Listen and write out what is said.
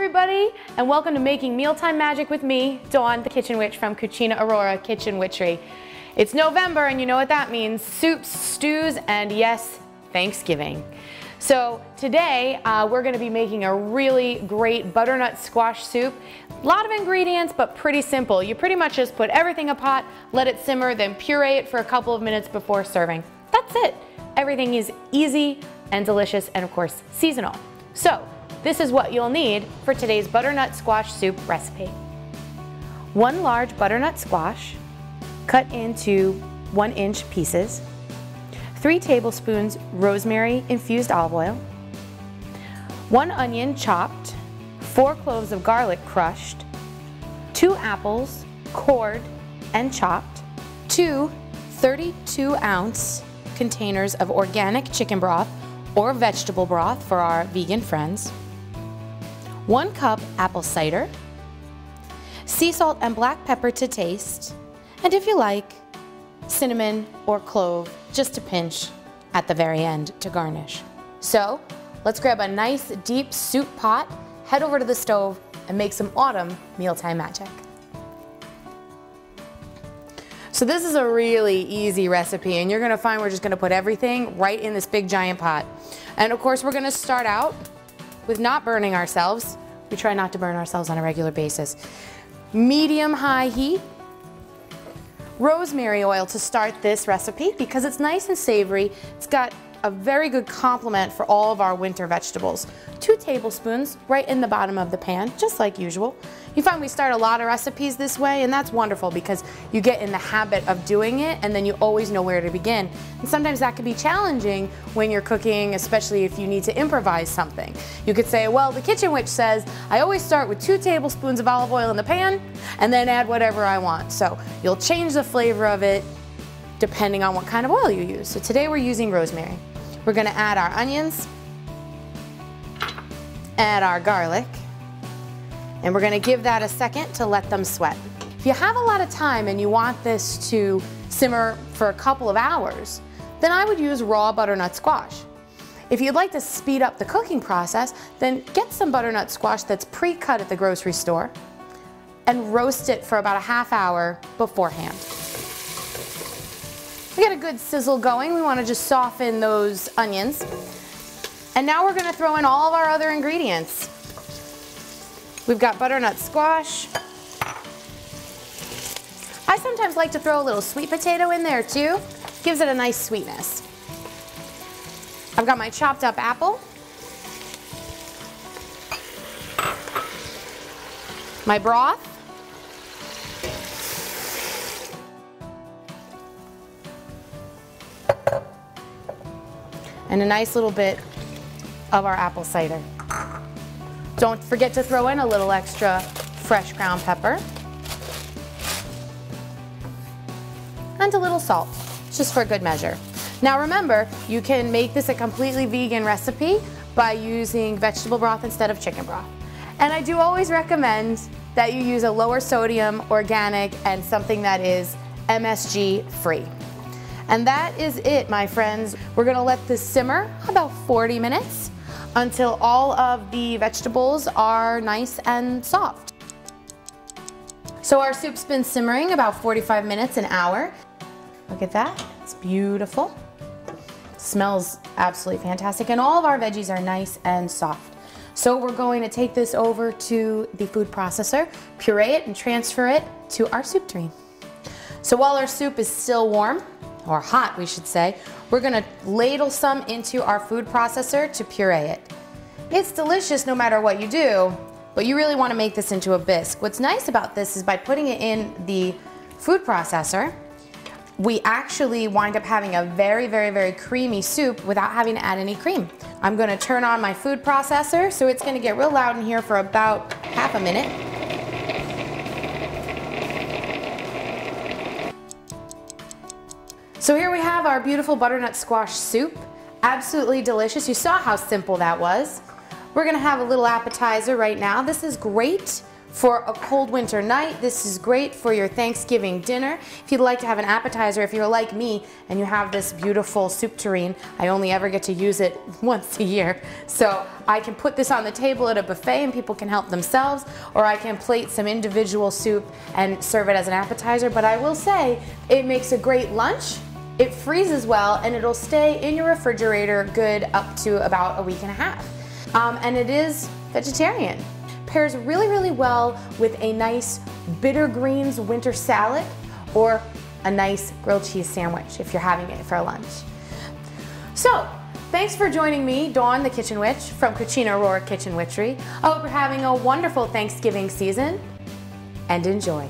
everybody, and welcome to Making Mealtime Magic with me, Dawn, the Kitchen Witch from Cucina Aurora Kitchen Witchery. It's November, and you know what that means: soups, stews, and yes, Thanksgiving. So today we're going to be making a really great butternut squash soup. A lot of ingredients, but pretty simple. You pretty much just put everything in a pot, let it simmer, then puree it for a couple of minutes before serving. That's it. Everything is easy and delicious, and of course seasonal. So this is what you'll need for today's butternut squash soup recipe. 1 large butternut squash cut into 1-inch pieces, 3 tablespoons rosemary infused olive oil, 1 onion chopped, 4 cloves of garlic crushed, 2 apples cored and chopped, 2 32-ounce containers of organic chicken broth or vegetable broth for our vegan friends, 1 cup apple cider, sea salt and black pepper to taste, and if you like, cinnamon or clove, just a pinch at the very end to garnish. So let's grab a nice deep soup pot, head over to the stove, and make some autumn mealtime magic. So this is a really easy recipe, and you're gonna find we're just gonna put everything right in this big giant pot. And of course we're gonna start out with not burning ourselves. We try not to burn ourselves on a regular basis. Medium-high heat. Rosemary oil to start this recipe because it's nice and savory. It's got a very good complement for all of our winter vegetables. 2 tablespoons right in the bottom of the pan, just like usual. You find we start a lot of recipes this way, and that's wonderful because you get in the habit of doing it and then you always know where to begin. And sometimes that can be challenging when you're cooking, especially if you need to improvise something. You could say, well, the Kitchen Witch says I always start with 2 tablespoons of olive oil in the pan and then add whatever I want. So you'll change the flavor of it depending on what kind of oil you use. So today we're using rosemary. We're gonna add our onions, add our garlic, and we're gonna give that a second to let them sweat. If you have a lot of time and you want this to simmer for a couple of hours, then I would use raw butternut squash. If you'd like to speed up the cooking process, then get some butternut squash that's pre-cut at the grocery store and roast it for about a half hour beforehand. We got a good sizzle going. We want to just soften those onions. And now we're going to throw in all of our other ingredients. We've got butternut squash. I sometimes like to throw a little sweet potato in there too. Gives it a nice sweetness. I've got my chopped up apple, my broth, and a nice little bit of our apple cider. Don't forget to throw in a little extra fresh ground pepper and a little salt, just for good measure. Now remember, you can make this a completely vegan recipe by using vegetable broth instead of chicken broth. And I do always recommend that you use a lower sodium, organic, and something that is MSG free. And that is it, my friends. We're gonna let this simmer about 40 minutes until all of the vegetables are nice and soft. So our soup's been simmering about 45 minutes, an hour. Look at that, it's beautiful. Smells absolutely fantastic, and all of our veggies are nice and soft. So we're going to take this over to the food processor, puree it, and transfer it to our soup tureen. So while our soup is still warm, or hot we should say, we're gonna ladle some into our food processor to puree it. It's delicious no matter what you do, but you really wanna make this into a bisque. What's nice about this is by putting it in the food processor, we actually wind up having a very, very, very creamy soup without having to add any cream. I'm gonna turn on my food processor, so it's gonna get real loud in here for about half a minute. So here we have our beautiful butternut squash soup. Absolutely delicious. You saw how simple that was. We're gonna have a little appetizer right now. This is great For a cold winter night, this is great for your Thanksgiving dinner. If you'd like to have an appetizer, if you're like me and you have this beautiful soup tureen, I only ever get to use it once a year. So I can put this on the table at a buffet and people can help themselves, or I can plate some individual soup and serve it as an appetizer. But I will say, it makes a great lunch, it freezes well, and it'll stay in your refrigerator good up to about a week and a half. And it is vegetarian. Pairs really, really well with a nice bitter greens winter salad or a nice grilled cheese sandwich if you're having it for lunch. So, thanks for joining me, Dawn the Kitchen Witch from Cucina Aurora Kitchen Witchery. I hope you're having a wonderful Thanksgiving season and enjoy.